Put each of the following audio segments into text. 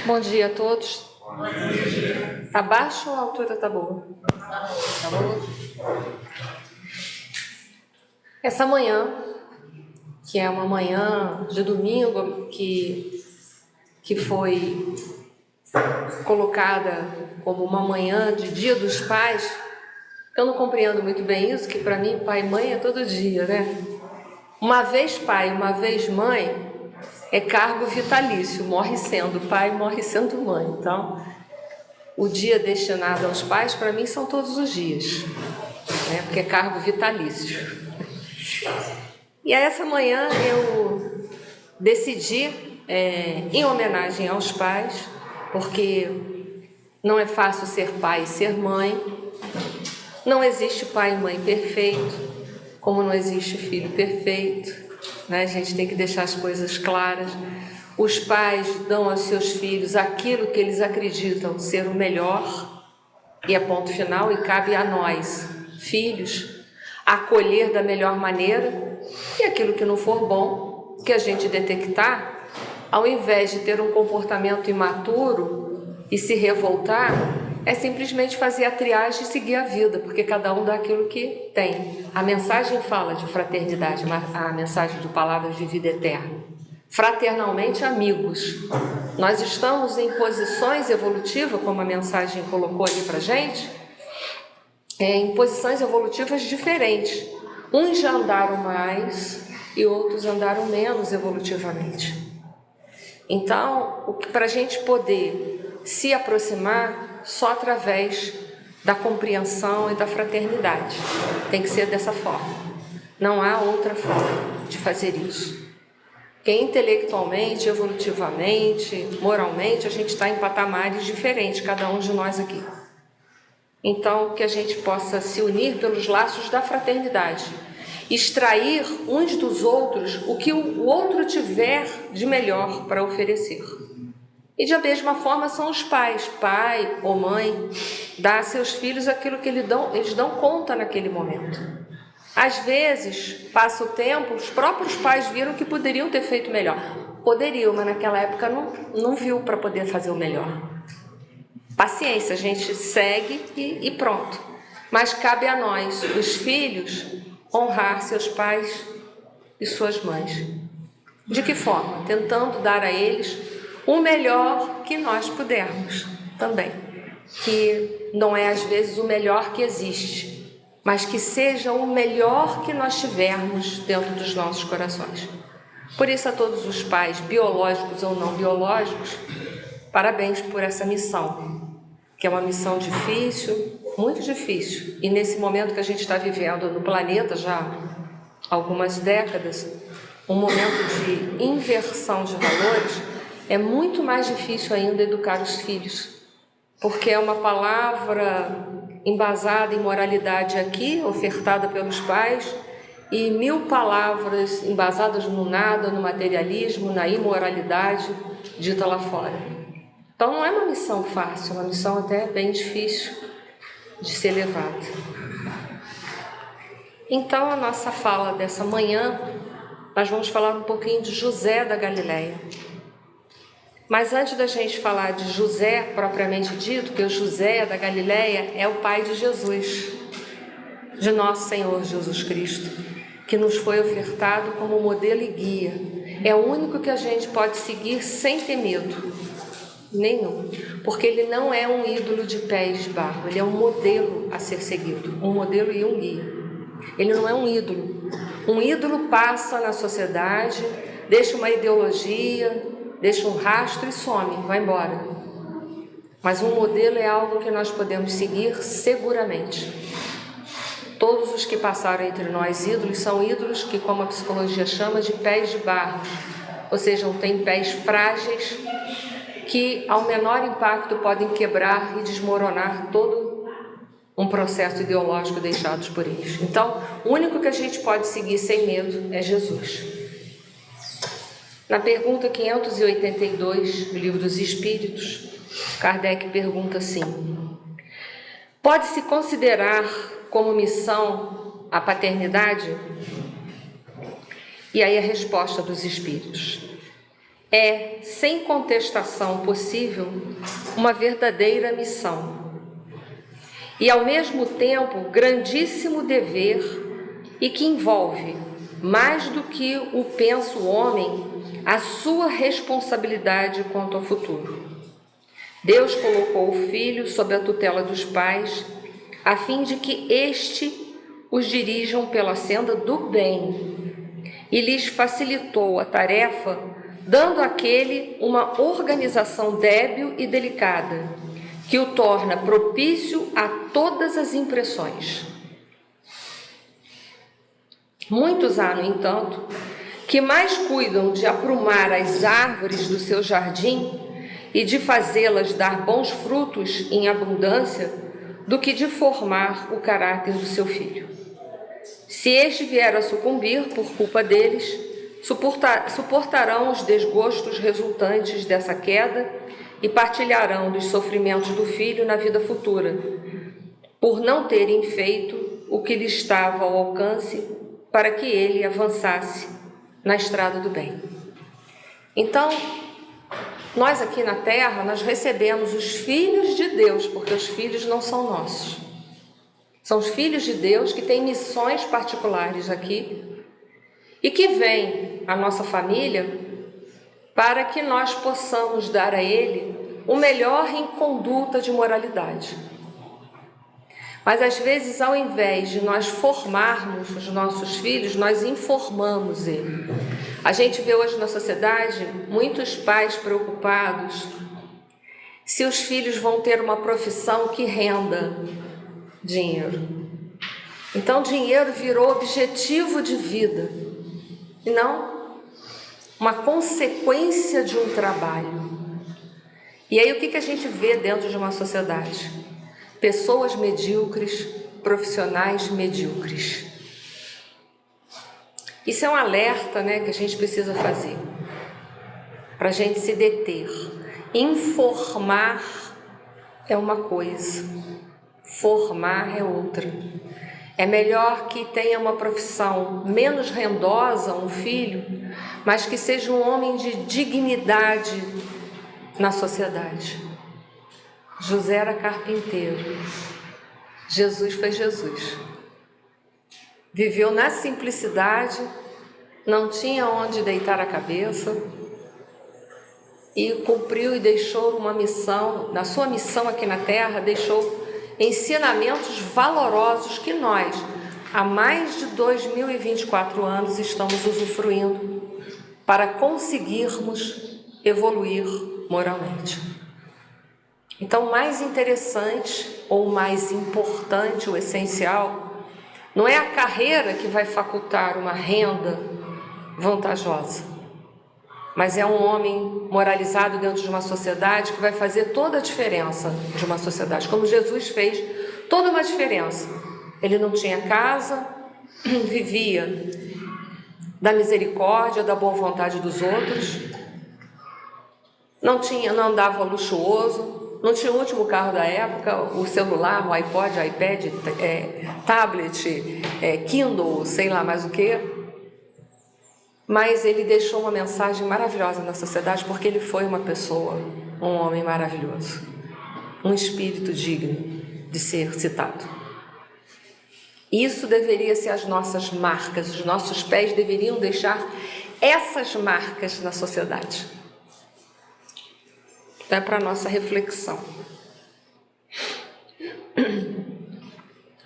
Bom dia a todos. Tá baixo ou a altura tá boa? Tá boa? Essa manhã, que é uma manhã de domingo, que foi colocada como uma manhã de Dia dos Pais, eu não compreendo muito bem isso, que para mim pai e mãe é todo dia, né? Uma vez pai, uma vez mãe, é cargo vitalício, morre sendo pai, morre sendo mãe. Então, o dia destinado aos pais, para mim, são todos os dias, né? Porque é cargo vitalício. E aí, essa manhã eu decidi, em homenagem aos pais, porque não é fácil ser pai e ser mãe, não existe pai e mãe perfeito, como não existe filho perfeito, né? A gente tem que deixar as coisas claras. Os pais dão aos seus filhos aquilo que eles acreditam ser o melhor, e é ponto final, e cabe a nós, filhos, acolher da melhor maneira, e aquilo que não for bom, que a gente detectar, ao invés de ter um comportamento imaturo e se revoltar, é simplesmente fazer a triagem e seguir a vida, porque cada um dá aquilo que tem. A mensagem fala de fraternidade, a mensagem de palavras de vida eterna. Fraternalmente amigos. Nós estamos em posições evolutivas, como a mensagem colocou ali pra gente, em posições evolutivas diferentes. Uns já andaram mais e outros andaram menos evolutivamente. Então, para a gente poder se aproximar só através da compreensão e da fraternidade. Tem que ser dessa forma. Não há outra forma de fazer isso. Porque intelectualmente, evolutivamente, moralmente, a gente está em patamares diferentes, cada um de nós aqui. Então, que a gente possa se unir pelos laços da fraternidade, extrair uns dos outros o que o outro tiver de melhor para oferecer. E da mesma forma são os pais, pai ou mãe, dá a seus filhos aquilo que eles dão conta naquele momento. Às vezes, passa o tempo, os próprios pais viram que poderiam ter feito melhor. Poderiam, mas naquela época não viu para poder fazer o melhor. Paciência, a gente segue e pronto. Mas cabe a nós, os filhos, honrar seus pais e suas mães. De que forma? Tentando dar a eles o melhor que nós pudermos também. Que não é às vezes o melhor que existe, mas que seja o melhor que nós tivermos dentro dos nossos corações. Por isso, a todos os pais, biológicos ou não biológicos, parabéns por essa missão, que é uma missão difícil, muito difícil. E nesse momento que a gente está vivendo no planeta, já há algumas décadas, um momento de inversão de valores, é muito mais difícil ainda educar os filhos, porque é uma palavra embasada em moralidade aqui, ofertada pelos pais, e 1000 palavras embasadas no nada, no materialismo, na imoralidade, dita lá fora. Então não é uma missão fácil, é uma missão até bem difícil de ser levada. Então a nossa fala dessa manhã, nós vamos falar um pouquinho de José da Galileia. Mas antes da gente falar de José, propriamente dito, que o José da Galileia é o pai de Jesus, de nosso Senhor Jesus Cristo, que nos foi ofertado como modelo e guia. É o único que a gente pode seguir sem ter medo nenhum, porque ele não é um ídolo de pés de barro, ele é um modelo a ser seguido, um modelo e um guia. Ele não é um ídolo. Um ídolo passa na sociedade, deixa uma ideologia, deixa um rastro e some, vai embora. Mas um modelo é algo que nós podemos seguir seguramente. Todos os que passaram entre nós ídolos são ídolos que, como a psicologia chama, de pés de barro, ou seja, têm pés frágeis que, ao menor impacto, podem quebrar e desmoronar todo um processo ideológico deixado por eles. Então, o único que a gente pode seguir sem medo é Jesus. Na pergunta 582 do Livro dos Espíritos, Kardec pergunta assim: pode-se considerar como missão a paternidade? E aí a resposta dos Espíritos: é, sem contestação possível, uma verdadeira missão. E, ao mesmo tempo, grandíssimo dever e que envolve, mais do que o pensa o homem, a sua responsabilidade quanto ao futuro. Deus colocou o filho sob a tutela dos pais, a fim de que os dirijam pela senda do bem, e lhes facilitou a tarefa, dando àquele uma organização débil e delicada, que o torna propício a todas as impressões. Muitos há, no entanto, que mais cuidam de aprumar as árvores do seu jardim e de fazê-las dar bons frutos em abundância, do que de formar o caráter do seu filho. Se este vier a sucumbir por culpa deles, suportarão os desgostos resultantes dessa queda e partilharão dos sofrimentos do filho na vida futura, por não terem feito o que lhe estava ao alcance para que ele avançasse na estrada do bem. Então, nós aqui na Terra, nós recebemos os filhos de Deus, porque os filhos não são nossos. São os filhos de Deus que têm missões particulares aqui e que vêm à nossa família para que nós possamos dar a ele o melhor em conduta de moralidade. Mas, às vezes, ao invés de nós formarmos os nossos filhos, nós informamos ele. A gente vê hoje na sociedade muitos pais preocupados se os filhos vão ter uma profissão que renda dinheiro. Então, dinheiro virou objetivo de vida e não uma consequência de um trabalho. E aí, o que a gente vê dentro de uma sociedade? Pessoas medíocres, profissionais medíocres. Isso é um alerta, que a gente precisa fazer, para a gente se deter. Informar é uma coisa, formar é outra. É melhor que tenha uma profissão menos rendosa, um filho, mas que seja um homem de dignidade na sociedade. José era carpinteiro, Jesus foi Jesus. Viveu na simplicidade, não tinha onde deitar a cabeça e cumpriu e deixou uma missão, na sua missão aqui na Terra, deixou ensinamentos valorosos que nós, há mais de 2024 anos, estamos usufruindo para conseguirmos evoluir moralmente. Então, o mais interessante ou o mais importante, o essencial, não é a carreira que vai facultar uma renda vantajosa, mas é um homem moralizado dentro de uma sociedade que vai fazer toda a diferença de uma sociedade, como Jesus fez toda uma diferença. Ele não tinha casa, vivia da misericórdia, da boa vontade dos outros, não andava luxuoso, não tinha o último carro da época, o celular, o iPod, o iPad, tablet, Kindle, sei lá mais o que. Mas ele deixou uma mensagem maravilhosa na sociedade porque ele foi uma pessoa, um homem maravilhoso, um espírito digno de ser citado. Isso deveria ser as nossas marcas, os nossos pés deveriam deixar essas marcas na sociedade. É para a nossa reflexão.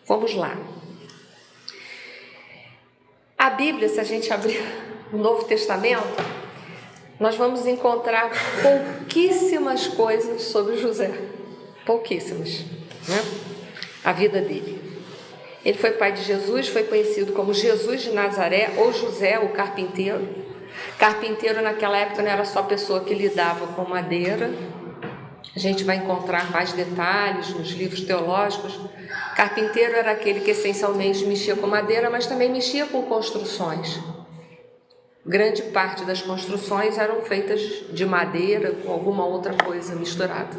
Vamos lá. A Bíblia, se a gente abrir o Novo Testamento, nós vamos encontrar pouquíssimas coisas sobre José. Pouquíssimas, A vida dele. Ele foi pai de Jesus, foi conhecido como Jesus de Nazaré ou José, o carpinteiro. Carpinteiro naquela época não era só pessoa que lidava com madeira. A gente vai encontrar mais detalhes nos livros teológicos. Carpinteiro era aquele que essencialmente mexia com madeira, mas também mexia com construções. Grande parte das construções eram feitas de madeira com alguma outra coisa misturada.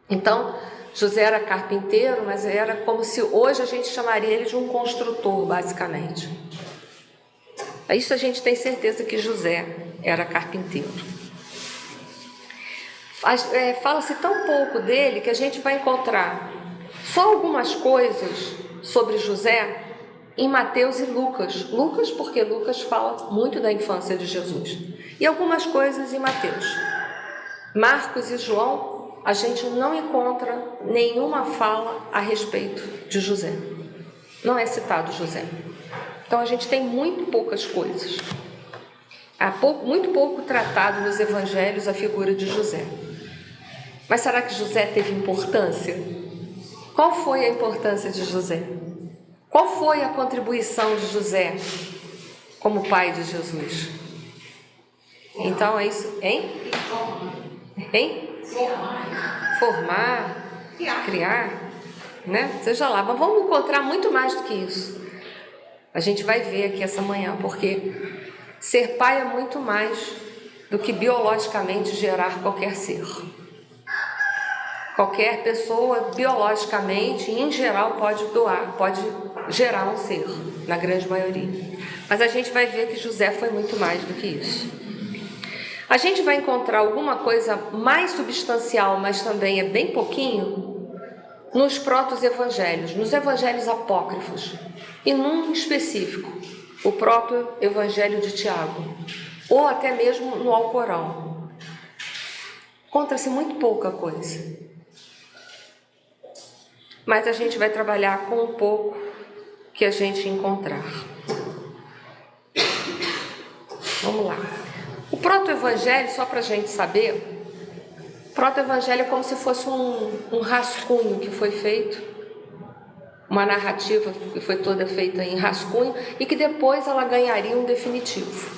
Então, José era carpinteiro, mas era como se hoje a gente chamaria ele de um construtor, basicamente. Isso a gente tem certeza que José era carpinteiro. Fala-se tão pouco dele que a gente vai encontrar só algumas coisas sobre José em Mateus e Lucas. Lucas, porque Lucas fala muito da infância de Jesus. E algumas coisas em Mateus. Marcos e João, a gente não encontra nenhuma fala a respeito de José. Não é citado José. Então a gente tem muito poucas coisas. Há muito pouco tratado nos evangelhos a figura de José. Mas será que José teve importância? Qual foi a importância de José? Qual foi a contribuição de José como pai de Jesus? Então é isso, hein? Hein? Formar, criar, né? Seja lá, mas vamos encontrar muito mais do que isso. A gente vai ver aqui essa manhã, porque ser pai é muito mais do que biologicamente gerar qualquer ser. Qualquer pessoa, biologicamente, em geral, pode gerar um ser, na grande maioria. Mas a gente vai ver que José foi muito mais do que isso. A gente vai encontrar alguma coisa mais substancial, mas também é bem pouquinho, nos proto-evangelhos, nos evangelhos apócrifos, e num específico, o proto-evangelho de Tiago, ou até mesmo no Alcorão. Encontra-se muito pouca coisa. Mas a gente vai trabalhar com um pouco que a gente encontrar. Vamos lá. O proto-evangelho, só para a gente saber, proto-evangelho é como se fosse um rascunho que foi feito, uma narrativa que foi toda feita em rascunho e que depois ela ganharia um definitivo.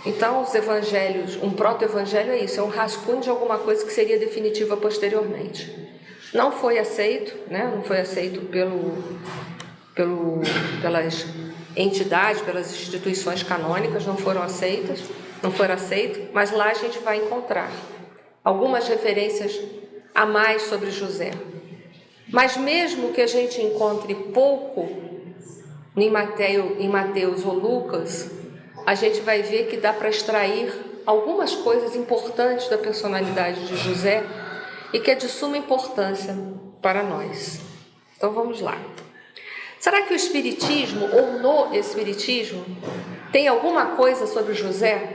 Então, os evangelhos, um proto-evangelho é isso, é um rascunho de alguma coisa que seria definitiva posteriormente. Não foi aceito, né? Não foi aceito pelas entidades, pelas instituições canônicas, não foram aceitos, mas lá a gente vai encontrar algumas referências a mais sobre José. Mas mesmo que a gente encontre pouco em Mateus ou Lucas, a gente vai ver que dá para extrair algumas coisas importantes da personalidade de José e que é de suma importância para nós. Então vamos lá. Será que o Espiritismo, ou no Espiritismo, tem alguma coisa sobre José?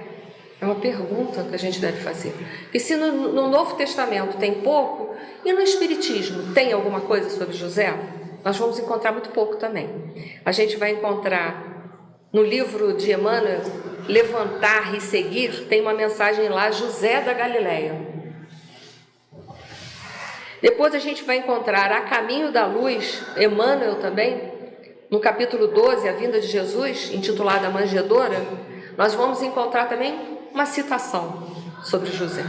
É uma pergunta que a gente deve fazer. E se no Novo Testamento tem pouco, e no Espiritismo tem alguma coisa sobre José? Nós vamos encontrar muito pouco também. A gente vai encontrar no livro de Emmanuel, Levantar e Seguir, tem uma mensagem lá, José da Galileia. Depois a gente vai encontrar A Caminho da Luz, Emmanuel também, no capítulo 12, A Vinda de Jesus, intitulada A Manjedoura, nós vamos encontrar também uma citação sobre José.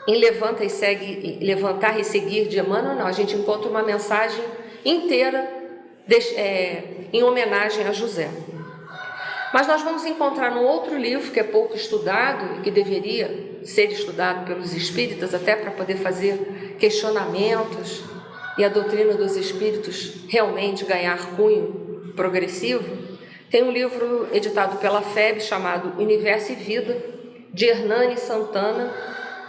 Em Levantar e Seguir de Emmanuel, não, a gente encontra uma mensagem inteira em homenagem a José. Mas nós vamos encontrar num outro livro que é pouco estudado e que deveria ser estudado pelos espíritas até para poder fazer questionamentos e a doutrina dos espíritos realmente ganhar cunho progressivo. Tem um livro editado pela FEB chamado Universo e Vida, de Hernani Santana,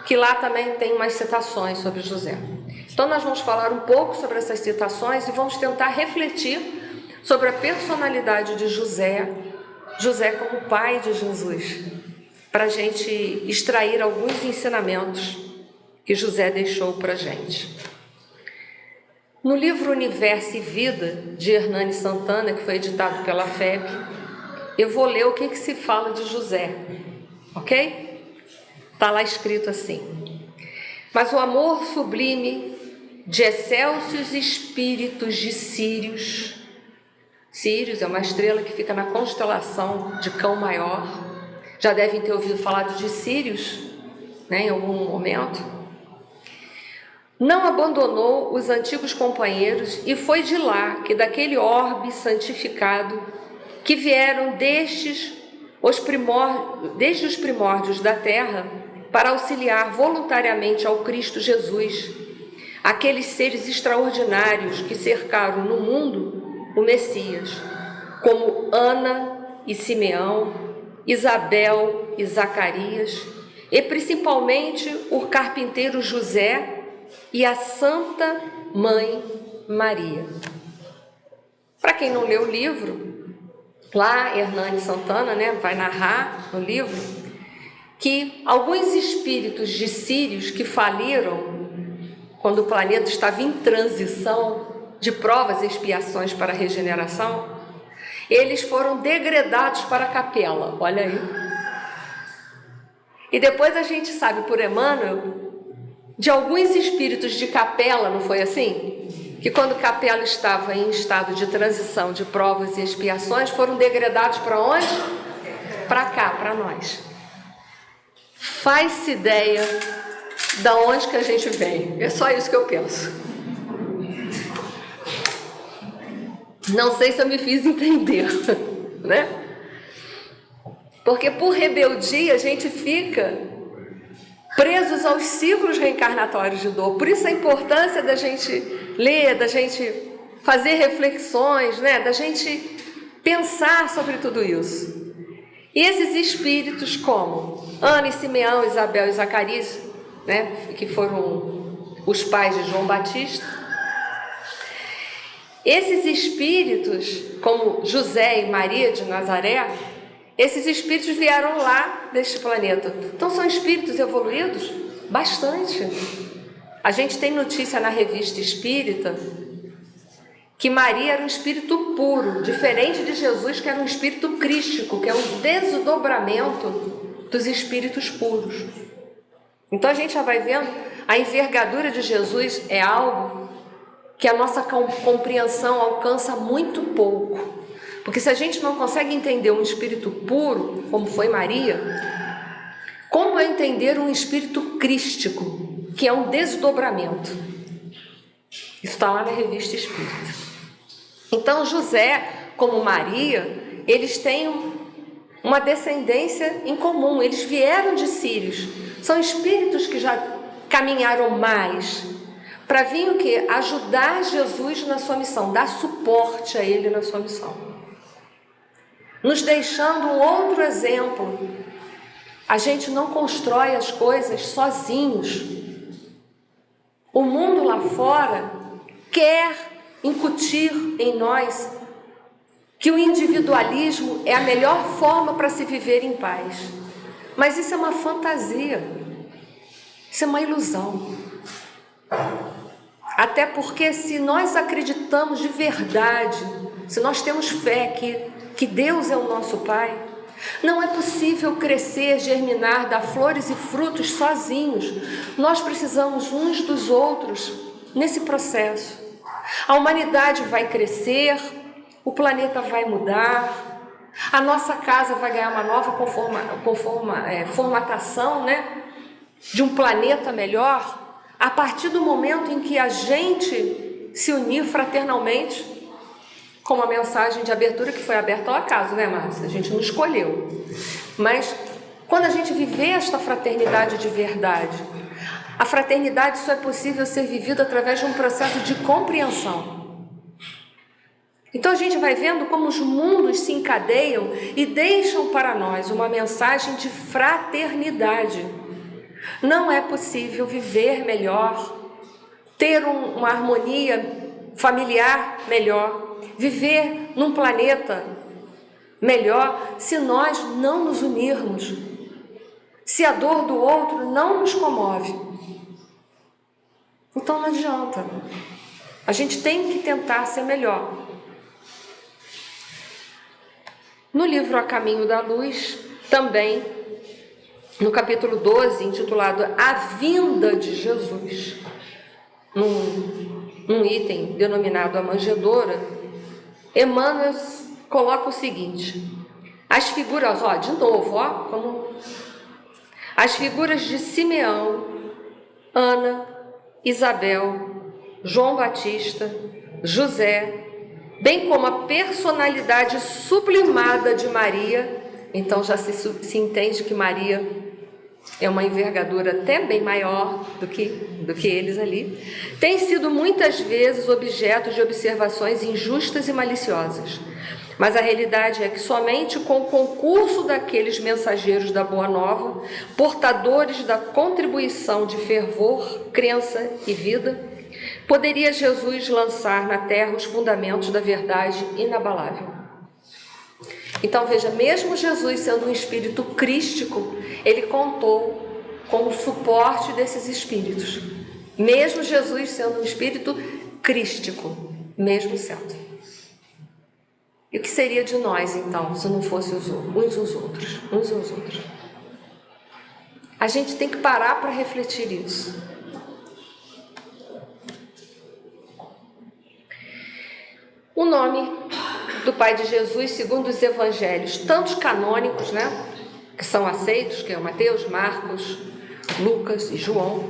que lá também tem umas citações sobre José. Então nós vamos falar um pouco sobre essas citações e vamos tentar refletir sobre a personalidade de José como pai de Jesus, para a gente extrair alguns ensinamentos que José deixou para a gente. No livro Universo e Vida, de Hernani Santana, que foi editado pela FEB, eu vou ler o que se fala de José, ok? Está lá escrito assim: mas o amor sublime de excelsos espíritos de Sírios. Sírios é uma estrela que fica na constelação de Cão Maior. Já devem ter ouvido falar de Sírios, né, em algum momento. Não abandonou os antigos companheiros e foi de lá que daquele orbe santificado que vieram desde os primórdios da terra para auxiliar voluntariamente ao Cristo Jesus, aqueles seres extraordinários que cercaram no mundo o Messias, como Ana e Simeão, Isabel e Zacarias, e principalmente o carpinteiro José e a Santa Mãe Maria. Para quem não leu o livro, lá Hernani Santana, vai narrar no livro que alguns espíritos de sírios que faliram quando o planeta estava em transição de provas e expiações para a regeneração, eles foram degradados para a capela, olha aí. E depois a gente sabe por Emmanuel de alguns espíritos de capela, não foi assim? Que quando capela estava em estado de transição de provas e expiações, foram degradados para onde? Para cá, para nós. Faz-se ideia da onde que a gente vem. É só isso que eu penso. Não sei se eu me fiz entender, né? Porque por rebeldia a gente fica presos aos ciclos reencarnatórios de dor. Por isso a importância da gente ler, da gente fazer reflexões, da gente pensar sobre tudo isso. E esses espíritos como Ana e Simeão, Isabel e Zacarias, que foram os pais de João Batista, esses espíritos, como José e Maria de Nazaré, esses espíritos vieram lá deste planeta. Então são espíritos evoluídos? Bastante. A gente tem notícia na Revista Espírita que Maria era um espírito puro, diferente de Jesus, que era um espírito crístico, que é um desdobramento dos espíritos puros. Então a gente já vai vendo, a envergadura de Jesus é algo que a nossa compreensão alcança muito pouco. Porque se a gente não consegue entender um espírito puro, como foi Maria, como é entender um espírito crístico, que é um desdobramento? Isso está lá na Revista Espírita. Então José, como Maria, eles têm uma descendência em comum, eles vieram de sírios, são espíritos que já caminharam mais, para vir o quê? Ajudar Jesus na sua missão, dar suporte a ele na sua missão. Nos deixando um outro exemplo. A gente não constrói as coisas sozinhos. O mundo lá fora quer incutir em nós que o individualismo é a melhor forma para se viver em paz. Mas isso é uma fantasia. Isso é uma ilusão. Até porque se nós acreditamos de verdade, se nós temos fé que Deus é o nosso Pai, não é possível crescer, germinar, dar flores e frutos sozinhos. Nós precisamos uns dos outros nesse processo. A humanidade vai crescer, o planeta vai mudar, a nossa casa vai ganhar uma nova formatação, de um planeta melhor, a partir do momento em que a gente se unir fraternalmente, como a mensagem de abertura que foi aberta ao acaso, Márcia? A gente não escolheu. Mas quando a gente viver esta fraternidade de verdade, a fraternidade só é possível ser vivida através de um processo de compreensão. Então a gente vai vendo como os mundos se encadeiam e deixam para nós uma mensagem de fraternidade. Não é possível viver melhor, ter uma harmonia familiar melhor, viver num planeta melhor, se nós não nos unirmos, se a dor do outro não nos comove. Então não adianta. A gente tem que tentar ser melhor. No livro A Caminho da Luz, também, no capítulo 12, intitulado A Vinda de Jesus, num item denominado A Manjedoura, Emmanuel coloca o seguinte: as figuras, de novo, as figuras de Simeão, Ana, Isabel, João Batista, José, bem como a personalidade sublimada de Maria. Então já se entende que Maria é uma envergadura até bem maior do que eles ali, tem sido muitas vezes objeto de observações injustas e maliciosas. Mas a realidade é que somente com o concurso daqueles mensageiros da Boa Nova, portadores da contribuição de fervor, crença e vida, poderia Jesus lançar na terra os fundamentos da verdade inabalável. Então veja, mesmo Jesus sendo um espírito crístico, ele contou com o suporte desses espíritos. Mesmo Jesus sendo um espírito crístico, mesmo sendo. E o que seria de nós, então, se não fosse uns aos outros? A gente tem que parar para refletir isso. O nome do Pai de Jesus, segundo os evangelhos, tantos canônicos, né, que são aceitos, que é o Mateus, Marcos, Lucas e João,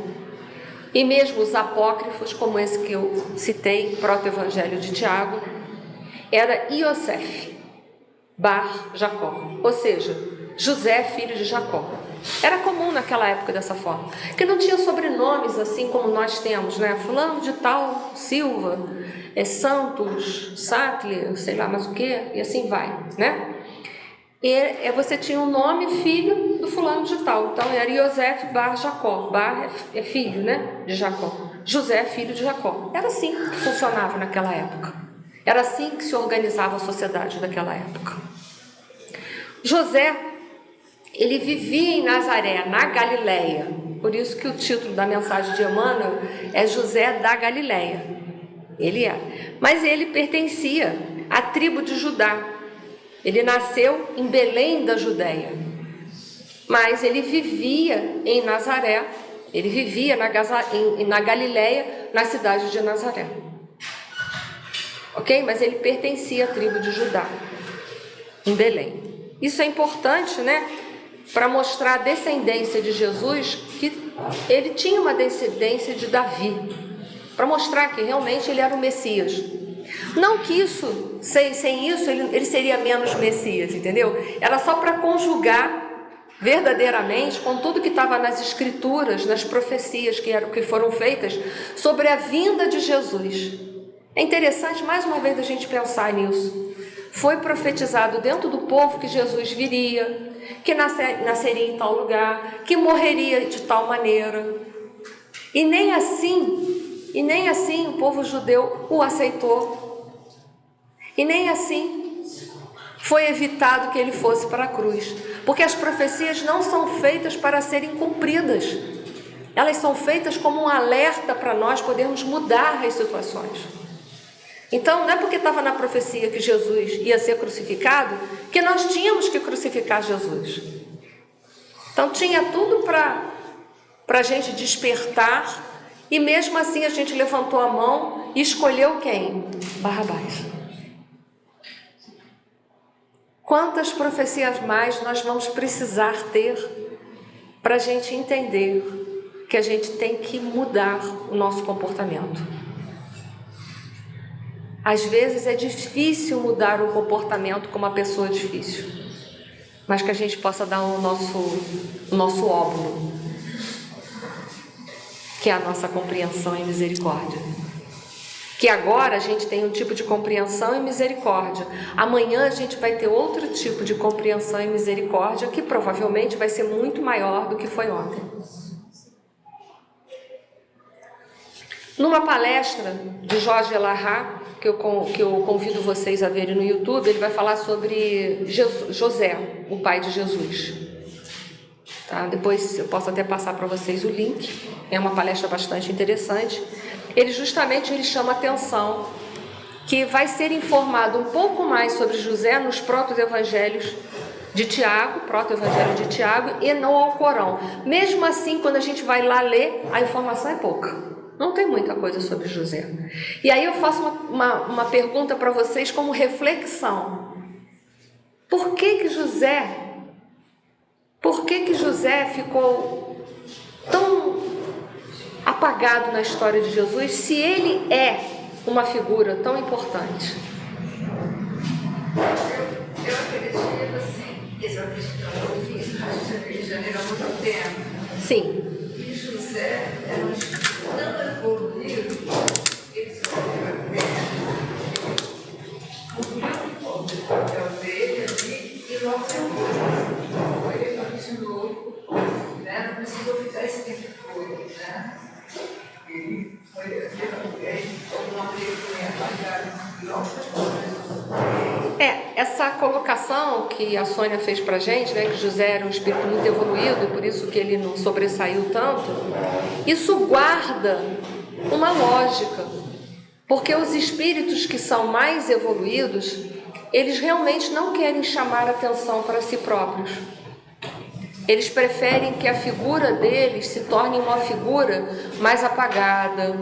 e mesmo os apócrifos, como esse que eu citei, proto-evangelho de Tiago, era Iosef bar Jacó, ou seja, José, filho de Jacó. Era comum naquela época dessa forma, que não tinha sobrenomes assim como nós temos, né? Fulano de tal, Silva, Santos, Sattler, sei lá mais o que, e assim vai, né? E você tinha um nome filho do fulano de tal, então era Iosef bar Jacó, bar é filho, né, de Jacó, José, filho de Jacó. Era assim que funcionava naquela época. Era assim que se organizava a sociedade daquela época. José, ele vivia em Nazaré, na Galileia. Por isso que o título da mensagem de Emmanuel é José da Galileia. Ele é. Mas ele pertencia à tribo de Judá. Ele nasceu em Belém da Judéia. Mas ele vivia em Nazaré. Ele vivia na Galileia, na cidade de Nazaré. Ok? Mas ele pertencia à tribo de Judá, em Belém. Isso é importante, né? Para mostrar a descendência de Jesus, que ele tinha uma descendência de Davi. Para mostrar que realmente ele era o Messias. Não que isso, sem isso, ele seria menos Messias, entendeu? Era só para conjugar verdadeiramente com tudo que estava nas escrituras, nas profecias que foram feitas sobre a vinda de Jesus. É interessante, mais uma vez, a gente pensar nisso. Foi profetizado dentro do povo que Jesus viria, que nasceria em tal lugar, que morreria de tal maneira. E nem assim o povo judeu o aceitou. E nem assim foi evitado que ele fosse para a cruz. Porque as profecias não são feitas para serem cumpridas. Elas são feitas como um alerta para nós podermos mudar as situações. Então, não é porque estava na profecia que Jesus ia ser crucificado, que nós tínhamos que crucificar Jesus. Então, tinha tudo para a gente despertar, e mesmo assim a gente levantou a mão e escolheu quem? Barrabás. Quantas profecias mais nós vamos precisar ter para a gente entender que a gente tem que mudar o nosso comportamento? Às vezes é difícil mudar o comportamento com uma pessoa difícil, mas que a gente possa dar o nosso óbolo, que é a nossa compreensão e misericórdia. Que agora a gente tem um tipo de compreensão e misericórdia. Amanhã a gente vai ter outro tipo de compreensão e misericórdia, que provavelmente vai ser muito maior do que foi ontem. Numa palestra de Jorge Elahá, que eu convido vocês a verem no YouTube, ele vai falar sobre José, o pai de Jesus. Tá? Depois eu posso até passar para vocês o link, é uma palestra bastante interessante. Ele chama atenção que vai ser informado um pouco mais sobre José nos proto-evangelhos de Tiago, proto-evangelho de Tiago, e no Alcorão. Mesmo assim, quando a gente vai lá ler, a informação é pouca. Não tem muita coisa sobre José. E aí eu faço uma pergunta para vocês como reflexão. Por que José ficou tão apagado na história de Jesus, se ele é uma figura tão importante? Eu acredito assim, exatamente, isso no Rio de Janeiro há muito tempo. Sim. E José era um espírito tão evoluído, ele só era muito pobre. né? Não precisou ficar esse tempo todo, né? Ele foi uma essa colocação que a Sônia fez pra gente, né, que José era um espírito muito evoluído e por isso que ele não sobressaiu tanto, isso guarda uma lógica, porque os espíritos que são mais evoluídos, eles realmente não querem chamar atenção para si próprios. Eles preferem que a figura deles se torne uma figura mais apagada.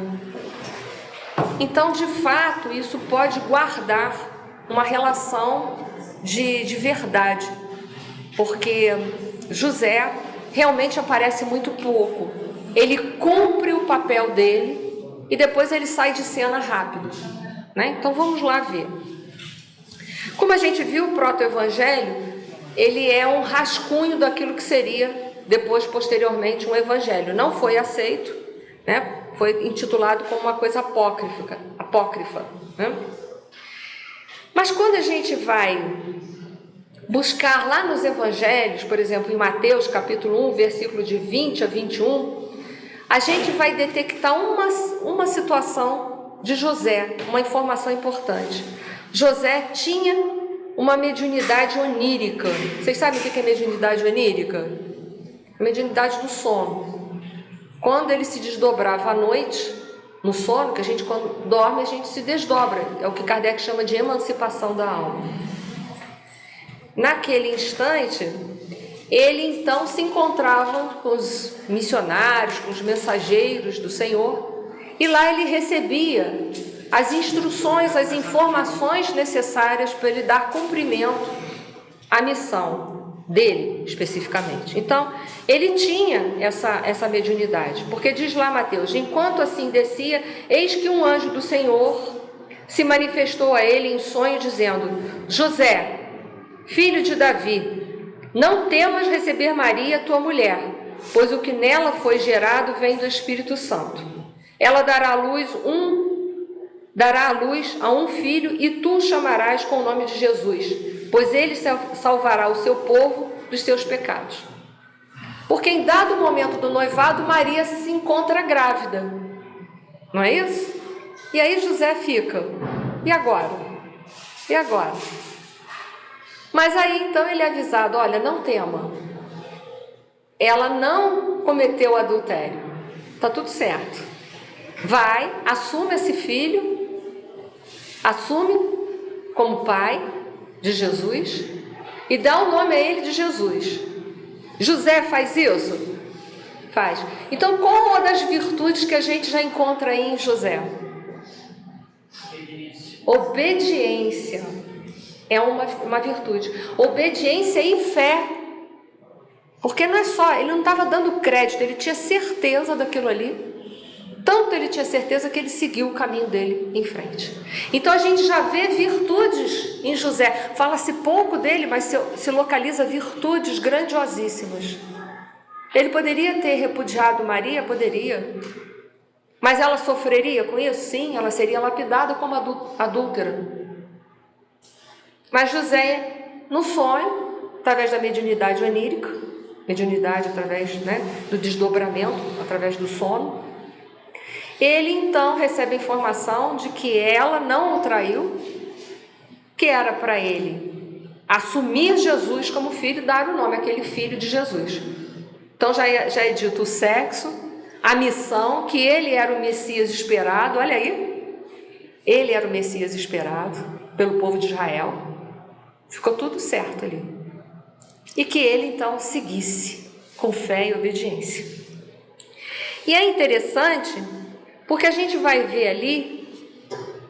Então, de fato, isso pode guardar uma relação de verdade, porque José realmente aparece muito pouco. Ele cumpre o papel dele e depois ele sai de cena rápido, né? Então, vamos lá ver. Como a gente viu, o proto-evangelho, ele é um rascunho daquilo que seria depois, posteriormente, um evangelho. Não foi aceito, né? Foi intitulado como uma coisa apócrifa, né? Mas quando a gente vai buscar lá nos evangelhos, por exemplo, em Mateus capítulo 1, versículo de 20 a 21, a gente vai detectar uma situação de José, uma informação importante. José tinha uma mediunidade onírica. Vocês sabem o que é mediunidade onírica? A mediunidade do sono. Quando ele se desdobrava à noite, no sono, que a gente quando dorme, a gente se desdobra. É o que Kardec chama de emancipação da alma. Naquele instante, ele então se encontrava com os missionários, com os mensageiros do Senhor, e lá ele recebia as instruções, as informações necessárias para ele dar cumprimento à missão dele, especificamente. Então, ele tinha essa mediunidade, porque diz lá Mateus: enquanto assim descia, eis que um anjo do Senhor se manifestou a ele em sonho, dizendo: José, filho de Davi, não temas receber Maria, tua mulher, pois o que nela foi gerado vem do Espírito Santo. Ela dará à luz a um filho, e tu o chamarás com o nome de Jesus, pois ele salvará o seu povo dos seus pecados. Porque em dado momento do noivado, Maria se encontra grávida, não é isso? E aí José fica: e agora? E agora? Mas aí então ele é avisado: olha, não tema, ela não cometeu adultério, está tudo certo. Vai, assume esse filho, assume como pai de Jesus e dá o nome a ele de Jesus. José faz isso? Faz. Então, qual uma das virtudes que a gente já encontra aí em José? Obediência. É uma virtude. Obediência e fé. Porque não é só, ele não estava dando crédito, ele tinha certeza daquilo ali. Tanto ele tinha certeza que ele seguiu o caminho dele em frente. Então a gente já vê virtudes em José. Fala-se pouco dele, mas se localiza virtudes grandiosíssimas. Ele poderia ter repudiado Maria? Poderia. Mas ela sofreria com isso? Sim, ela seria lapidada como adúltera. Mas José, no sonho, através da mediunidade onírica, mediunidade através, do desdobramento, através do sono, ele então recebe a informação de que ela não o traiu, que era para ele assumir Jesus como filho e dar o nome àquele filho de Jesus. Então já é dito o sexo, a missão, que ele era o Messias esperado. Olha aí, ele era o Messias esperado pelo povo de Israel. Ficou tudo certo ali. E que ele então seguisse com fé e obediência. E é interessante, porque a gente vai ver ali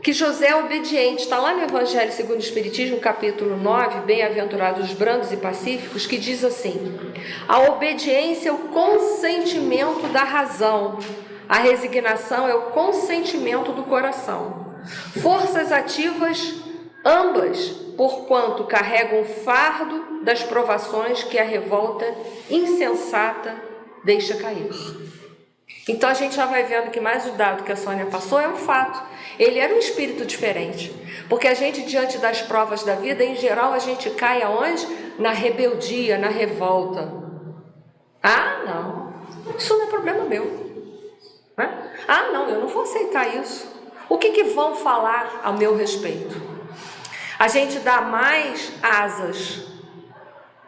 que José é obediente. Está lá no Evangelho segundo o Espiritismo, capítulo 9, Bem-aventurados os brandos e pacíficos, que diz assim: a obediência é o consentimento da razão, a resignação é o consentimento do coração. Forças ativas ambas, porquanto carregam o fardo das provações que a revolta insensata deixa cair. Então a gente já vai vendo que mais o dado que a Sônia passou é um fato. Ele era um espírito diferente, porque a gente, diante das provas da vida, em geral a gente cai aonde? Na rebeldia, na revolta. Isso não é problema meu. Né? Ah, não, eu não vou aceitar isso. O que vão falar a meu respeito? A gente dá mais asas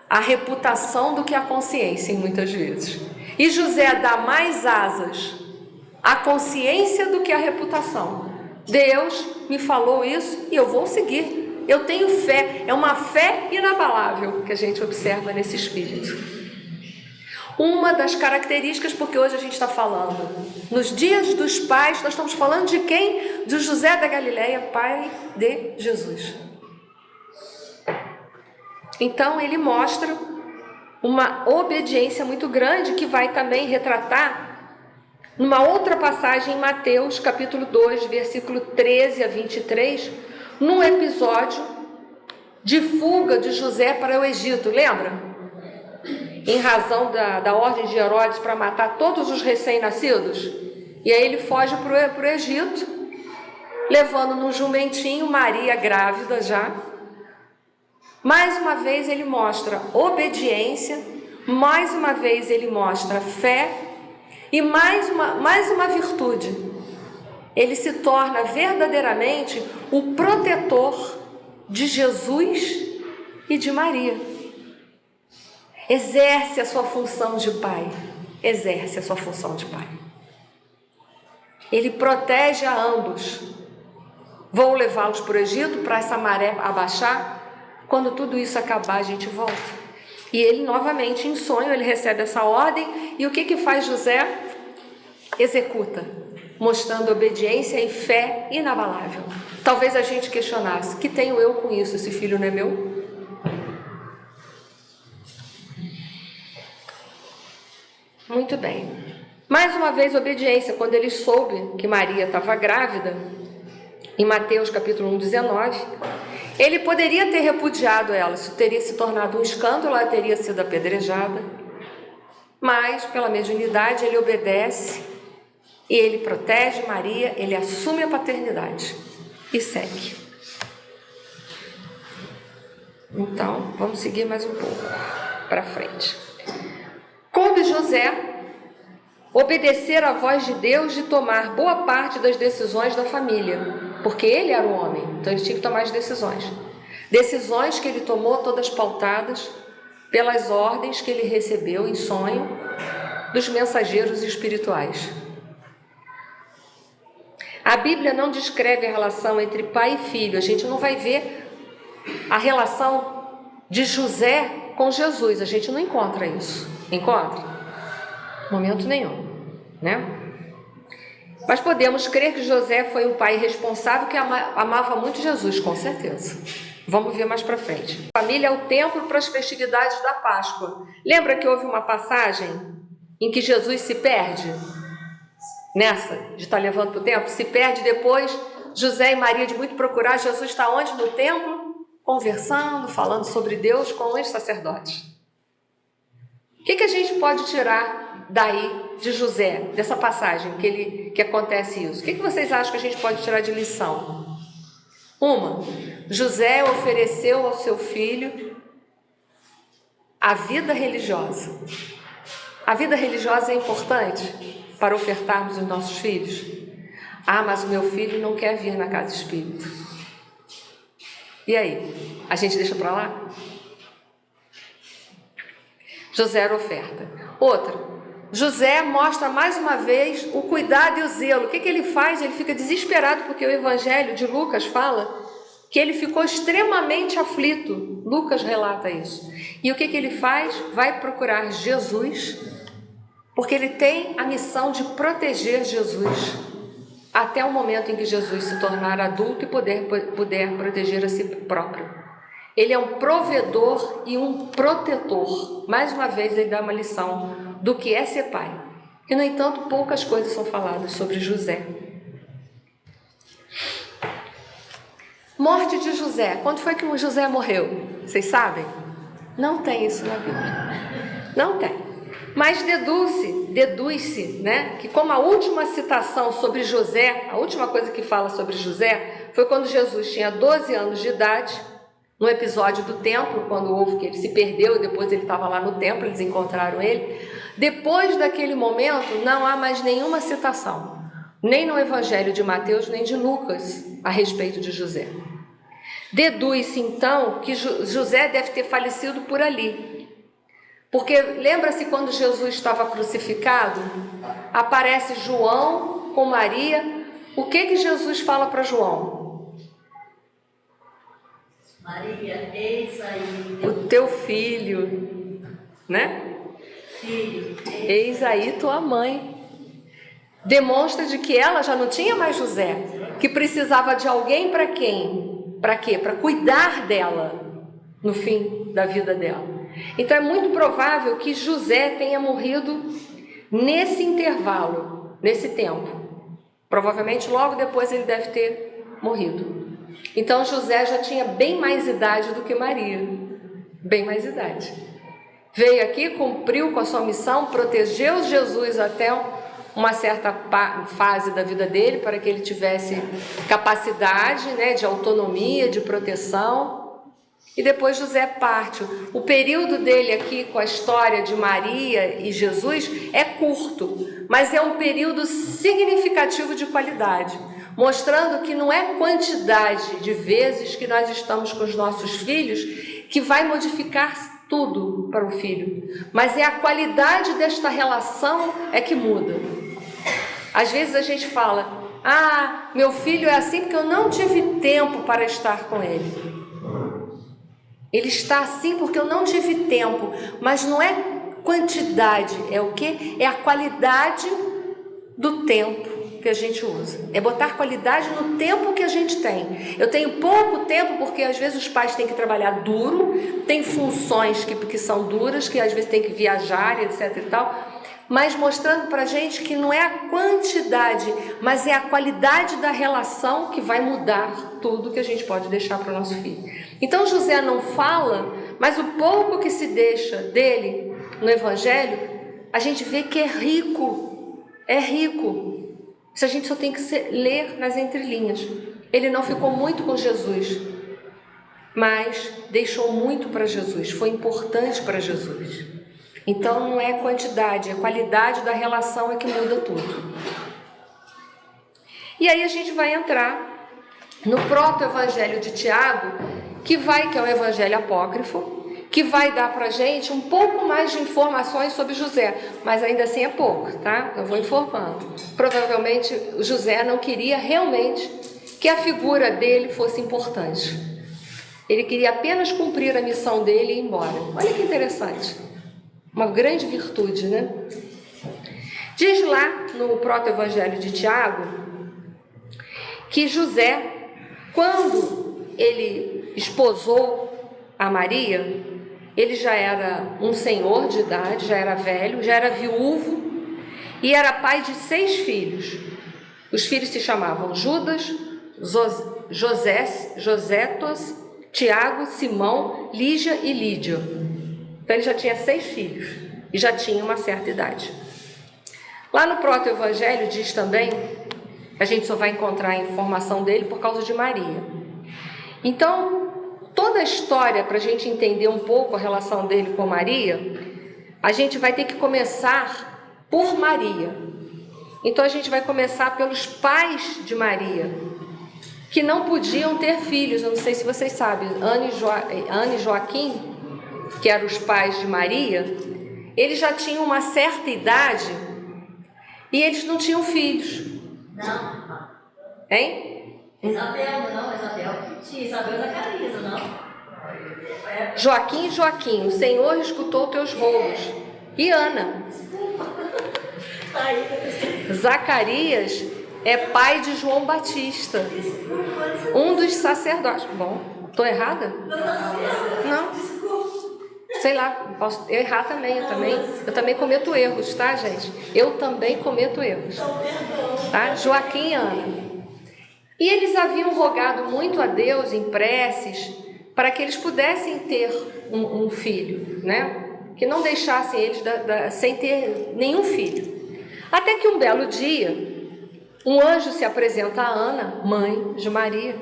à reputação do que à consciência, muitas vezes. E José dá mais asas à consciência do que à reputação. Deus me falou isso e eu vou seguir. Eu tenho fé. É uma fé inabalável que a gente observa nesse espírito. Uma das características, porque hoje a gente está falando, nos dias dos pais, nós estamos falando de quem? De José da Galileia, pai de Jesus. Então ele mostra uma obediência muito grande que vai também retratar numa outra passagem em Mateus, capítulo 2, versículo 13 a 23, num episódio de fuga de José para o Egito, lembra? Em razão da ordem de Herodes para matar todos os recém-nascidos. E aí ele foge para o Egito, levando num jumentinho Maria grávida já. Mais uma vez ele mostra obediência, mais uma vez ele mostra fé e mais uma virtude. Ele se torna verdadeiramente o protetor de Jesus e de Maria. Exerce a sua função de pai. Exerce a sua função de pai. Ele protege a ambos. Vou levá-los para o Egito para essa maré abaixar. Quando tudo isso acabar, a gente volta. E ele novamente, em sonho, ele recebe essa ordem. E o que faz José? Executa, mostrando obediência e fé inabalável. Talvez a gente questionasse: que tenho eu com isso? Esse filho não é meu? Muito bem. Mais uma vez, obediência. Quando ele soube que Maria estava grávida, em Mateus capítulo 1, 19, ele poderia ter repudiado ela, isso teria se tornado um escândalo, ela teria sido apedrejada, mas pela mediunidade ele obedece e ele protege Maria, ele assume a paternidade e segue. Então, vamos seguir mais um pouco para frente. Coube José obedecer à voz de Deus de tomar boa parte das decisões da família, porque ele era o homem, então ele tinha que tomar as decisões. Decisões que ele tomou todas pautadas pelas ordens que ele recebeu em sonho dos mensageiros espirituais. A Bíblia não descreve a relação entre pai e filho, a gente não vai ver a relação de José com Jesus, a gente não encontra isso. Encontra? Momento nenhum, né? Mas podemos crer que José foi um pai responsável que amava muito Jesus, com certeza. Vamos ver mais para frente. A família é o templo para as festividades da Páscoa. Lembra que houve uma passagem em que Jesus se perde? Nessa, de estar levando para o templo, se perde depois. José e Maria, de muito procurar, Jesus está onde? No templo, conversando, falando sobre Deus com os sacerdotes. O que a gente pode tirar daí de José, dessa passagem que acontece isso? O que vocês acham que a gente pode tirar de lição? Uma, José ofereceu ao seu filho a vida religiosa. A vida religiosa é importante para ofertarmos os nossos filhos? Ah, mas o meu filho não quer vir na casa espírita. E aí? A gente deixa para lá? José era oferta. Outra, José mostra mais uma vez o cuidado e o zelo. O que ele faz? Ele fica desesperado porque o Evangelho de Lucas fala que ele ficou extremamente aflito. Lucas relata isso. E o que ele faz? Vai procurar Jesus, porque ele tem a missão de proteger Jesus até o momento em que Jesus se tornar adulto e puder proteger a si próprio. Ele é um provedor e um protetor. Mais uma vez ele dá uma lição do que é ser pai. E, no entanto, poucas coisas são faladas sobre José. Morte de José. Quando foi que o José morreu? Vocês sabem? Não tem isso na Bíblia. Não tem. Mas deduz-se, né, que como a última citação sobre José, a última coisa que fala sobre José, foi quando Jesus tinha 12 anos de idade, no episódio do templo, quando houve que ele se perdeu e depois ele estava lá no templo, eles encontraram ele. Depois daquele momento, não há mais nenhuma citação, nem no Evangelho de Mateus, nem de Lucas, a respeito de José. Deduz-se então que José deve ter falecido por ali. Porque lembra-se quando Jesus estava crucificado, aparece João com Maria. O que Jesus fala para João? Maria, eis aí o teu filho, né? filho. Eis aí tua mãe. Demonstra de que ela já não tinha mais José, que precisava de alguém para quem? Para quê? Para cuidar dela no fim da vida dela. Então é muito provável que José tenha morrido nesse intervalo, nesse tempo. Provavelmente logo depois ele deve ter morrido. Então José já tinha bem mais idade do que Maria. Bem mais idade. Veio aqui, cumpriu com a sua missão, protegeu Jesus até uma certa fase da vida dele, para que ele tivesse capacidade, né, de autonomia, de proteção. E depois José parte. O período dele aqui com a história de Maria e Jesus é curto, mas é um período significativo de qualidade, mostrando que não é quantidade de vezes que nós estamos com os nossos filhos que vai modificar tudo para o filho, mas é a qualidade desta relação é que muda. Às vezes a gente fala, meu filho é assim porque eu não tive tempo para estar com ele. Ele está assim porque eu não tive tempo, mas não é quantidade, é o quê? É a qualidade do tempo que a gente usa. É botar qualidade no tempo que a gente tem. Eu tenho pouco tempo porque às vezes os pais têm que trabalhar duro, tem funções que são duras, que às vezes tem que viajar, etc e tal, mas mostrando pra gente que não é a quantidade, mas é a qualidade da relação que vai mudar tudo que a gente pode deixar para o nosso filho. Então José não fala, mas o pouco que se deixa dele no Evangelho, a gente vê que é rico. Isso a gente só tem que ler nas entrelinhas. Ele não ficou muito com Jesus, mas deixou muito para Jesus, foi importante para Jesus. Então não é quantidade, é qualidade da relação é que muda tudo. E aí a gente vai entrar no proto-evangelho de Tiago, que é um evangelho apócrifo, que vai dar pra gente um pouco mais de informações sobre José, mas ainda assim é pouco, tá? Eu vou informando. Provavelmente José não queria realmente que a figura dele fosse importante. Ele queria apenas cumprir a missão dele e ir embora. Olha que interessante. Uma grande virtude, né? Diz lá no proto-evangelho de Tiago que José, quando ele esposou a Maria, ele já era um senhor de idade, já era velho, já era viúvo e era pai de 6 filhos. Os filhos se chamavam Judas, Josétos, Tiago, Simão, Lígia e Lídia. Então ele já tinha 6 filhos e já tinha uma certa idade. Lá no proto-evangelho diz também, a gente só vai encontrar a informação dele por causa de Maria. Então, toda a história, para a gente entender um pouco a relação dele com Maria, a gente vai ter que começar por Maria. Então a gente vai começar pelos pais de Maria, que não podiam ter filhos. Eu não sei se vocês sabem, Ana e Joaquim, que eram os pais de Maria, eles já tinham uma certa idade e eles não tinham filhos. Não. Hein? Isabel que tinha, Isabel Zacarias, não? Joaquim, o Senhor escutou teus rogos. E Ana. Zacarias é pai de João Batista, um dos sacerdotes. Bom, estou errada? Não. Sei lá, posso errar também, eu também cometo erros, tá, gente? Eu também cometo erros, tá? Joaquim e Ana. E eles haviam rogado muito a Deus em preces para que eles pudessem ter um filho, né? Que não deixassem eles sem ter nenhum filho. Até que um belo dia, um anjo se apresenta a Ana, mãe de Maria,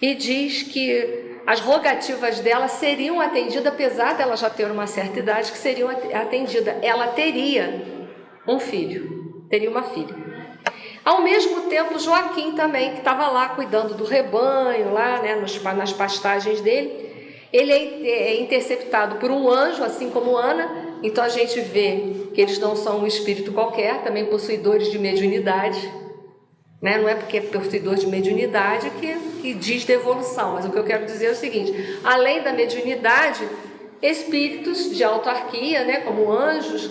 e diz que as rogativas dela seriam atendidas, apesar dela já ter uma certa idade, que seriam atendidas. Ela teria um filho, teria uma filha. Ao mesmo tempo, Joaquim também, que estava lá cuidando do rebanho, lá, né, nas pastagens dele, ele é interceptado por um anjo, assim como Ana. Então a gente vê que eles não são um espírito qualquer, também possuidores de mediunidade, né? Não é porque é possuidor de mediunidade que diz de evolução, mas o que eu quero dizer é o seguinte: além da mediunidade, espíritos de autarquia, né, como anjos,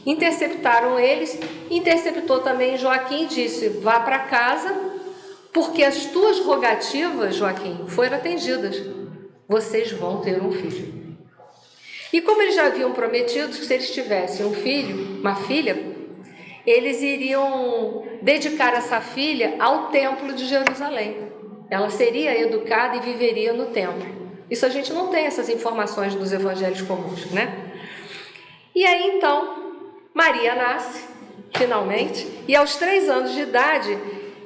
interceptaram eles. Interceptou também Joaquim e disse: vá para casa, porque as tuas rogativas, Joaquim, foram atendidas. Vocês vão ter um filho. E como eles já haviam prometido que se eles tivessem um filho, uma filha, eles iriam dedicar essa filha ao templo de Jerusalém. Ela seria educada e viveria no templo. Isso a gente não tem essas informações nos evangelhos comuns, né? E aí então, Maria nasce, finalmente, e aos 3 anos de idade,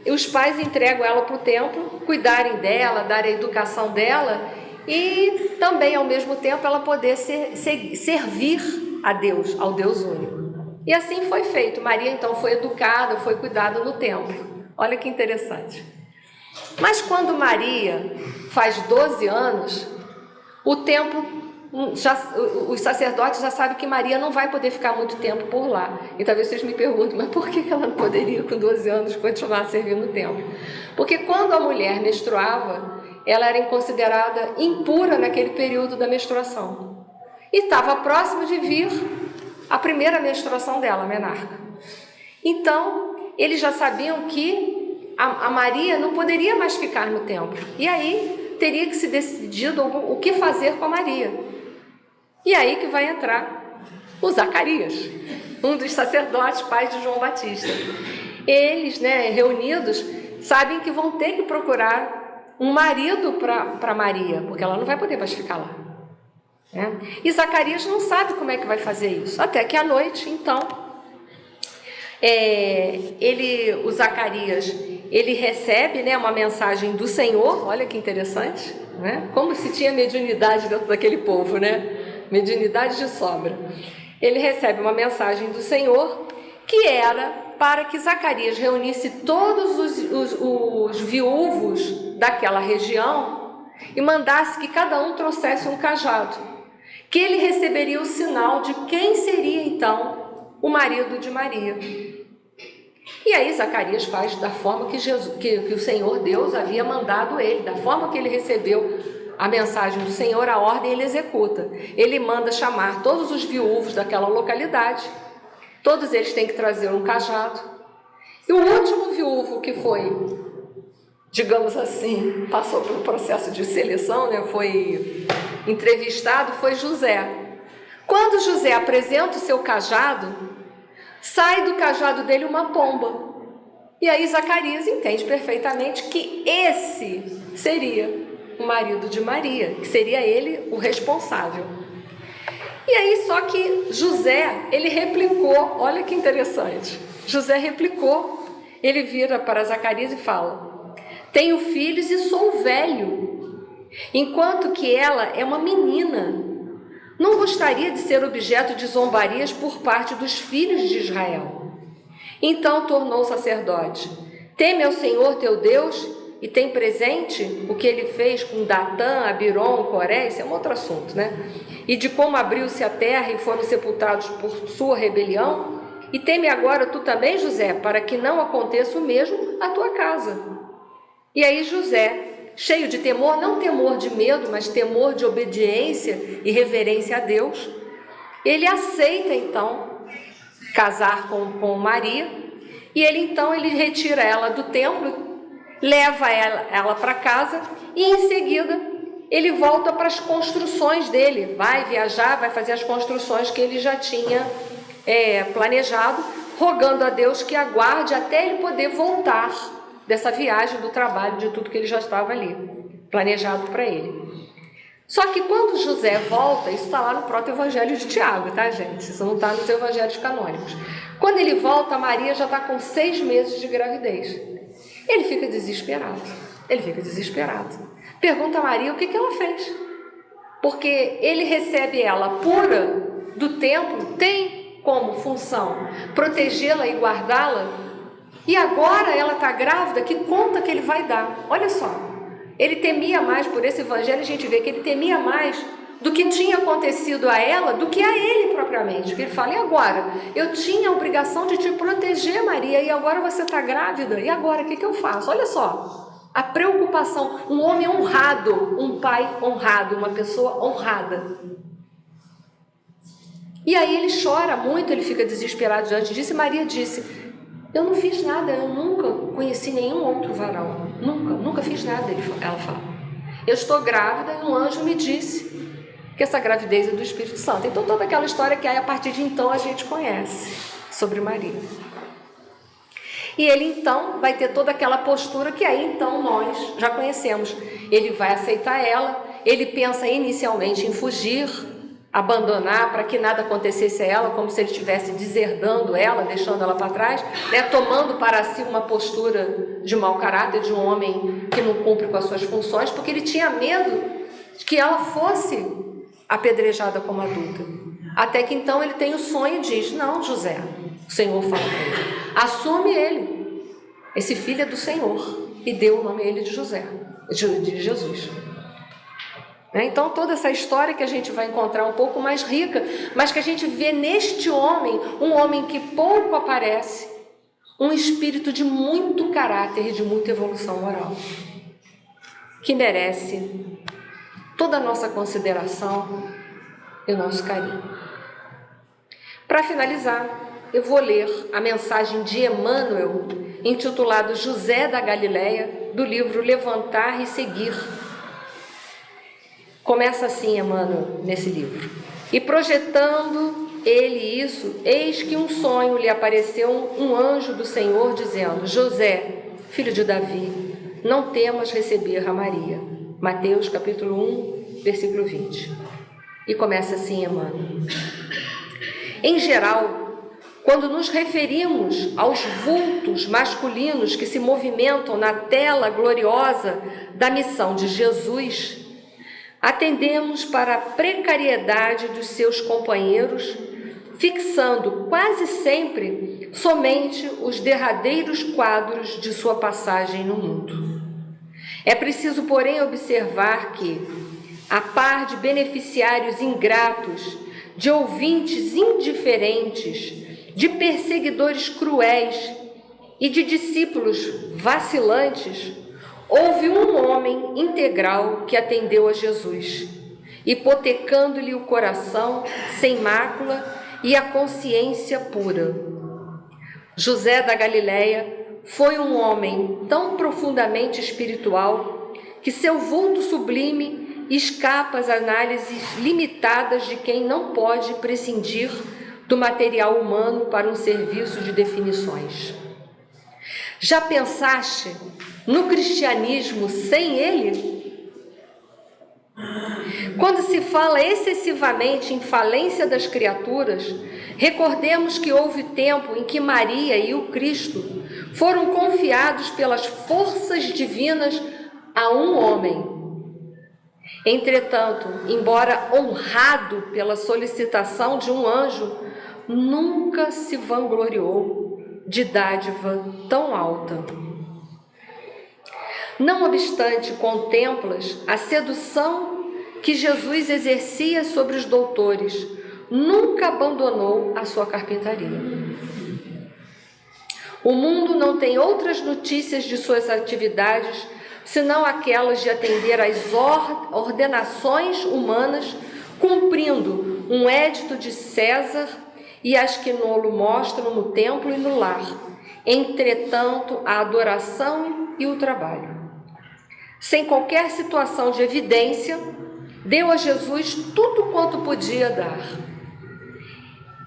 os pais entregam ela para o templo, cuidarem dela, darem a educação dela, e também, ao mesmo tempo, ela poder servir a Deus, ao Deus único. E assim foi feito. Maria, então, foi educada, foi cuidada no templo. Olha que interessante. Mas quando Maria faz 12 anos, o templo, os sacerdotes já sabem que Maria não vai poder ficar muito tempo por lá. E talvez vocês me perguntem, mas por que ela não poderia, com 12 anos, continuar servindo no templo? Porque quando a mulher menstruava, ela era considerada impura naquele período da menstruação. E estava próximo de vir a primeira menstruação dela, a menarca. Então, eles já sabiam que a Maria não poderia mais ficar no templo. E aí, teria que se decidido o que fazer com a Maria. E aí que vai entrar o Zacarias, um dos sacerdotes, pais de João Batista. Eles, né, reunidos, sabem que vão ter que procurar um marido para Maria, porque ela não vai poder mais ficar lá, né? E Zacarias não sabe como é que vai fazer isso, até que à noite, então, o Zacarias, ele recebe, né, uma mensagem do Senhor. Olha que interessante, né? Como se tinha mediunidade dentro daquele povo, né? Mediunidade de sobra. Ele recebe uma mensagem do Senhor, que era para que Zacarias reunisse todos os viúvos daquela região e mandasse que cada um trouxesse um cajado, que ele receberia o sinal de quem seria então o marido de Maria. E aí Zacarias faz da forma que o Senhor Deus havia mandado ele, da forma que ele recebeu a mensagem do Senhor, a ordem ele executa. Ele manda chamar todos os viúvos daquela localidade. Todos eles têm que trazer um cajado. E o último viúvo que foi, digamos assim, passou pelo processo de seleção, né, foi entrevistado, foi José. Quando José apresenta o seu cajado, sai do cajado dele uma pomba. E aí Zacarias entende perfeitamente que esse seria o marido de Maria, que seria ele o responsável. E aí, só que José, ele replicou, olha que interessante, José replicou, ele vira para Zacarias e fala: tenho filhos e sou velho, enquanto que ela é uma menina. Não gostaria de ser objeto de zombarias por parte dos filhos de Israel. Então tornou o sacerdote: teme ao Senhor teu Deus e tem presente o que ele fez com Datã, Abirom, Coré. Isso é um outro assunto, né? E de como abriu-se a terra e foram sepultados por sua rebelião. E teme agora tu também, José, para que não aconteça o mesmo à tua casa. E aí José, cheio de temor, não temor de medo, mas temor de obediência e reverência a Deus, ele aceita então casar com Maria. E ele retira ela do templo, leva ela para casa e em seguida ele volta para as construções dele, vai viajar, vai fazer as construções que ele já tinha planejado, rogando a Deus que aguarde até ele poder voltar dessa viagem, do trabalho, de tudo que ele já estava ali, planejado para ele. Só que quando José volta, isso está lá no proto-evangelho de Tiago, tá, gente? Isso não está nos evangelhos canônicos. Quando ele volta, Maria já está com 6 meses de gravidez. Ele fica desesperado. Pergunta a Maria o que ela fez. Porque ele recebe ela pura do templo, tem como função protegê-la e guardá-la, e agora ela está grávida, que conta que ele vai dar? Olha só, ele temia mais, por esse evangelho a gente vê que ele temia mais do que tinha acontecido a ela, do que a ele propriamente. Porque ele fala, e agora? Eu tinha a obrigação de te proteger, Maria, e agora você está grávida, e agora o que eu faço? Olha só, a preocupação, um homem honrado, um pai honrado, uma pessoa honrada. E aí ele chora muito, ele fica desesperado diante disso, e Maria disse, eu não fiz nada, eu nunca conheci nenhum outro varão, nunca fiz nada, ela fala. Eu estou grávida e um anjo me disse que essa gravidez é do Espírito Santo. Então toda aquela história que aí a partir de então a gente conhece sobre Maria. E ele então vai ter toda aquela postura que aí então nós já conhecemos. Ele vai aceitar ela, ele pensa inicialmente em fugir, abandonar para que nada acontecesse a ela, como se ele estivesse deserdando ela, deixando ela para trás, né? Tomando para si uma postura de mau caráter, de um homem que não cumpre com as suas funções, porque ele tinha medo de que ela fosse apedrejada como adulta. Até que então ele tem o sonho e diz, não, José, o Senhor fala para ele, assume ele, esse filho é do Senhor, e deu o nome a ele de José, de Jesus. Então toda essa história que a gente vai encontrar um pouco mais rica, mas que a gente vê neste homem, um homem que pouco aparece, um espírito de muito caráter e de muita evolução moral, que merece toda a nossa consideração e o nosso carinho. Para finalizar, eu vou ler a mensagem de Emmanuel, intitulado José da Galileia, do livro Levantar e Seguir. Começa assim, Emmanuel, nesse livro. E projetando ele isso, eis que um sonho lhe apareceu um anjo do Senhor, dizendo, José, filho de Davi, não temas receber a Maria. Mateus capítulo 1, versículo 20. E começa assim, Emmanuel. Em geral, quando nos referimos aos vultos masculinos que se movimentam na tela gloriosa da missão de Jesus, atendemos para a precariedade dos seus companheiros, fixando quase sempre somente os derradeiros quadros de sua passagem no mundo. É preciso, porém, observar que, a par de beneficiários ingratos, de ouvintes indiferentes, de perseguidores cruéis e de discípulos vacilantes, houve um homem integral que atendeu a Jesus, hipotecando-lhe o coração sem mácula e a consciência pura. José da Galileia foi um homem tão profundamente espiritual que seu vulto sublime escapa às análises limitadas de quem não pode prescindir do material humano para um serviço de definições. Já pensaste no cristianismo sem ele? Quando se fala excessivamente em falência das criaturas, recordemos que houve tempo em que Maria e o Cristo foram confiados pelas forças divinas a um homem. Entretanto, embora honrado pela solicitação de um anjo, nunca se vangloriou de dádiva tão alta. Não obstante, contemplas a sedução que Jesus exercia sobre os doutores, nunca abandonou a sua carpintaria. O mundo não tem outras notícias de suas atividades senão aquelas de atender às ordenações humanas, cumprindo um édito de César e as que nolo mostram no templo e no lar, entretanto a adoração e o trabalho. Sem qualquer situação de evidência, deu a Jesus tudo quanto podia dar.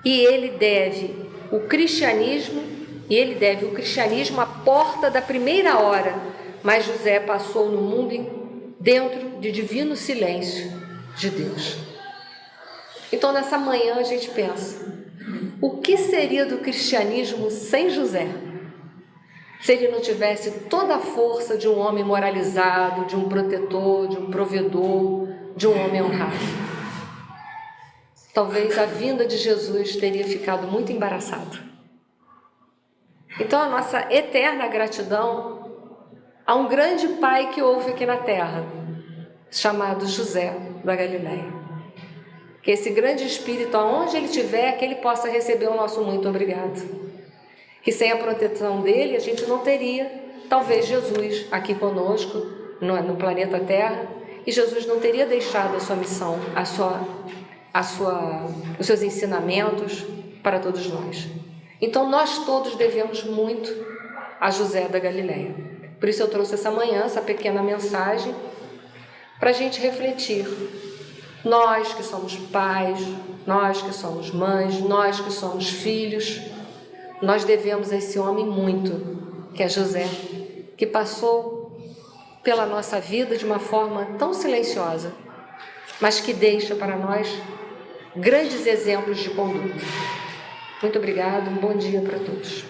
E ele deve o cristianismo à porta da primeira hora, mas José passou no mundo dentro de divino silêncio de Deus. Então, nessa manhã a gente pensa, o que seria do cristianismo sem José? se ele não tivesse toda a força de um homem moralizado, de um protetor, de um provedor, de um homem honrado. Talvez a vinda de Jesus teria ficado muito embaraçado. Então a nossa eterna gratidão a um grande pai que houve aqui na terra, chamado José da Galileia. Que esse grande espírito, aonde ele estiver, que ele possa receber o nosso muito obrigado. Que sem a proteção dele, a gente não teria, talvez, Jesus aqui conosco, no planeta Terra, e Jesus não teria deixado a sua missão, os seus ensinamentos para todos nós. Então, nós todos devemos muito a José da Galileia. Por isso eu trouxe essa manhã, essa pequena mensagem, para a gente refletir. Nós que somos pais, nós que somos mães, nós que somos filhos, nós devemos a esse homem muito, que é José, que passou pela nossa vida de uma forma tão silenciosa, mas que deixa para nós grandes exemplos de conduta. Muito obrigada, um bom dia para todos.